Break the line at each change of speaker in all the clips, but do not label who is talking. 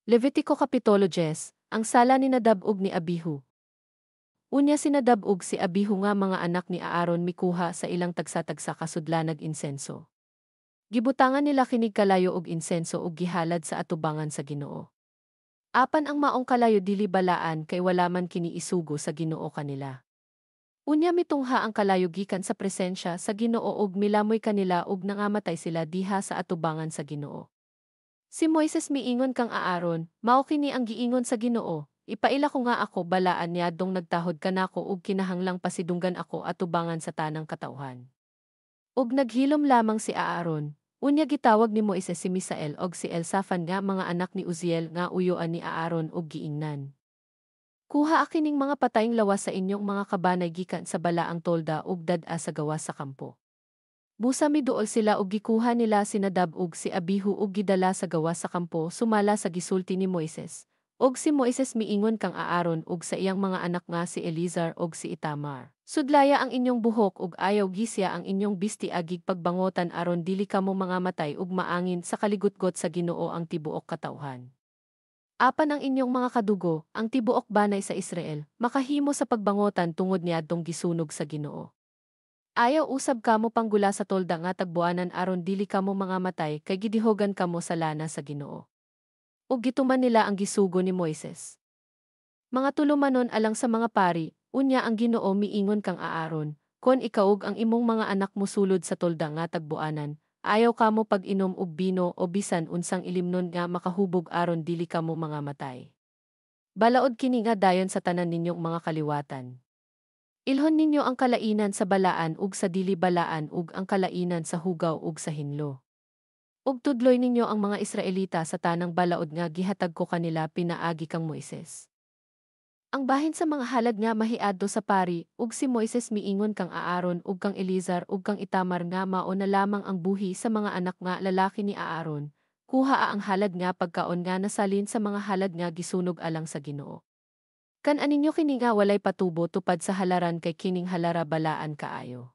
Levitiko Kapitulo 10, ang sala ni Nadab ug ni Abihu. Unya si Nadab ug si Abihu nga mga anak ni Aaron mikuha sa ilang tagsa-tagsa kasudlanag insenso. Gibutangan nila kinig kalayo og insenso ug gihalad sa atubangan sa Ginoo. Apan ang maong kalayo dili balaan kay wala man kini isugo sa Ginoo kanila. Unya mitungha ang kalayo gikan sa presensya sa Ginoo ug milamoy kanila ug nangamatay sila diha sa atubangan sa Ginoo. Si Moises miingon kang Aaron, mao kini ang giingon sa Ginoo, ipaila ko nga ako balaan niya dong nagtahod kanako ug kinahanglang pasidunggan ako atubangan sa tanang katauhan. Ug naghilom lamang si Aaron, unya gitawag ni Moises si Misael og si Elsafan nga mga anak ni Uziel nga uyoan ni Aaron ug giingnan. Kuha akining mga patayng lawas sa inyong mga kabanay gikan sa balaang tolda ug dad-a sa gawas sa kampo. Busa miduol sila ug gikuha nila si Nadab ug si Abihu ug gidala sa gawas sa kampo sumala sa gisulti ni Moises. Og si Moises miingon kang Aaron ug sa iyang mga anak nga si Elizar ug si Itamar. Sudlaya ang inyong buhok ug ayaw gisya ang inyong bisti agig pagbangotan aron dili kamo mga matay ug maangin sa kaligutgot sa Ginoo ang tibuok katauhan. Apan ang inyong mga kadugo, ang tibuok banay sa Israel, makahimo sa pagbangotan tungod niadtong gisunog sa Ginoo. Ayaw usab kamo panggula sa tolda nga tagbuanan aron dili kamo mga matay kay gidihogan kamo sa lana sa Ginoo. Ug gituman nila ang gisugo ni Moises. Mga tulumanon alang sa mga pari, unya ang Ginoo miingon kang Aaron, kon ikaw ug ang imong mga anak mosulod sa tolda nga tagbuanan, ayaw kamo pag-inom og bino o bisan unsang ilimnon nga makahubog aron dili kamo mga matay. Balaod kini nga dayon sa tanan ninyong mga kaliwatan. Ilhon ninyo ang kalainan sa balaan ug sa dili balaan ug ang kalainan sa hugaw ug sa hinlo. Ug tudloy ninyo ang mga Israelita sa tanang balaod nga gihatag ko kanila pinaagi kang Moises. Ang bahin sa mga halad nga mahiadto sa pari ug si Moises miingon kang Aaron ug kang Elizar ug kang Itamar nga mao na lamang ang buhi sa mga anak nga lalaki ni Aaron. Kuhaa ang halad nga pagkaon nga nasalin sa mga halad nga gisunog alang sa Ginoo. Kan aninyo kini nga walay patubo tupad sa halaran kay kining halara balaan kaayo.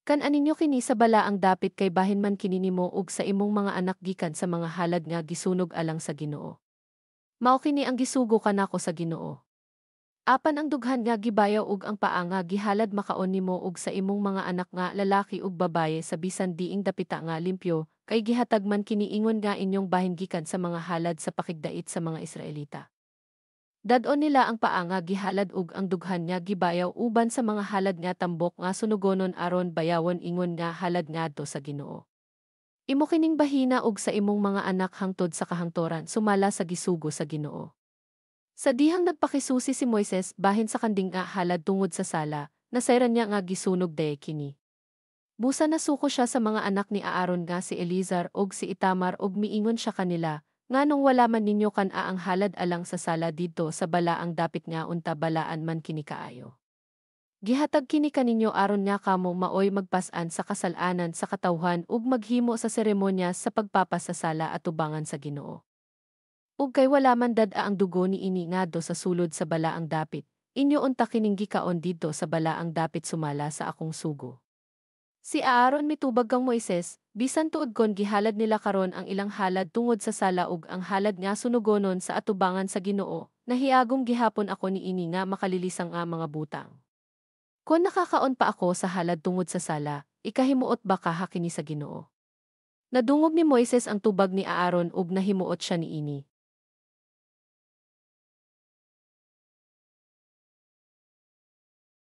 Kan aninyo kini sa balaang dapit kay bahin man kini nimo ug sa imong mga anak gikan sa mga halad nga gisunog alang sa Ginoo. Mao kini ang gisugo kanako sa Ginoo. Apan ang dughan nga gibayaw ug ang paa nga gihalad makaon nimo ug sa imong mga anak nga lalaki ug babaye sa bisan diing dapita nga limpyo kay gihatag man kini ingon nga inyong bahin gikan sa mga halad sa pakigdait sa mga Israelita. Dadon nila ang paa nga gihalad ug ang dughan nga gibayaw uban sa mga halad nga tambok nga sunugonon aron bayawon ingon nga halad ngadto sa Ginoo. Imo kining bahina ug sa imong mga anak hangtod sa kahangtoran sumala sa gisugo sa Ginoo. Sa dihang nagpakisusi si Moises bahin sa kanding nga halad tungod sa sala, nasayran niya nga gisunog daye kini. Busa nasuko siya sa mga anak ni Aaron nga si Elizar ug si Itamar ug miingon siya kanila, nganong wala man ninyo kan-a ang halad alang sa sala didto sa balaang dapit nga unta balaan man kini kaayo. Gihatag kini kaninyo aron nga kamo maoy magpas-an sa kasal-anan sa katawhan ug maghimo sa seremonya sa pagpapasasala atubangan sa Ginoo. Ug kay wala man dad-a ang dugo ni ini ngadto sa sulod sa balaang dapit, inyo unta kining gikaon didto sa balaang dapit sumala sa akong sugo. Si Aaron mitubag kang Moises, bisan tuod kon gihalad nila karon ang ilang halad tungod sa sala ug ang halad nga sunugonon sa atubangan sa Ginoo, nahiagom gihapon ako ni ini nga makalilisang nga mga butang. Kon nakakaon pa ako sa halad tungod sa sala, ikahimuot ba kaha kini sa Ginoo? Nadungog ni Moises ang tubag ni Aaron ug nahimuot siya ni ini.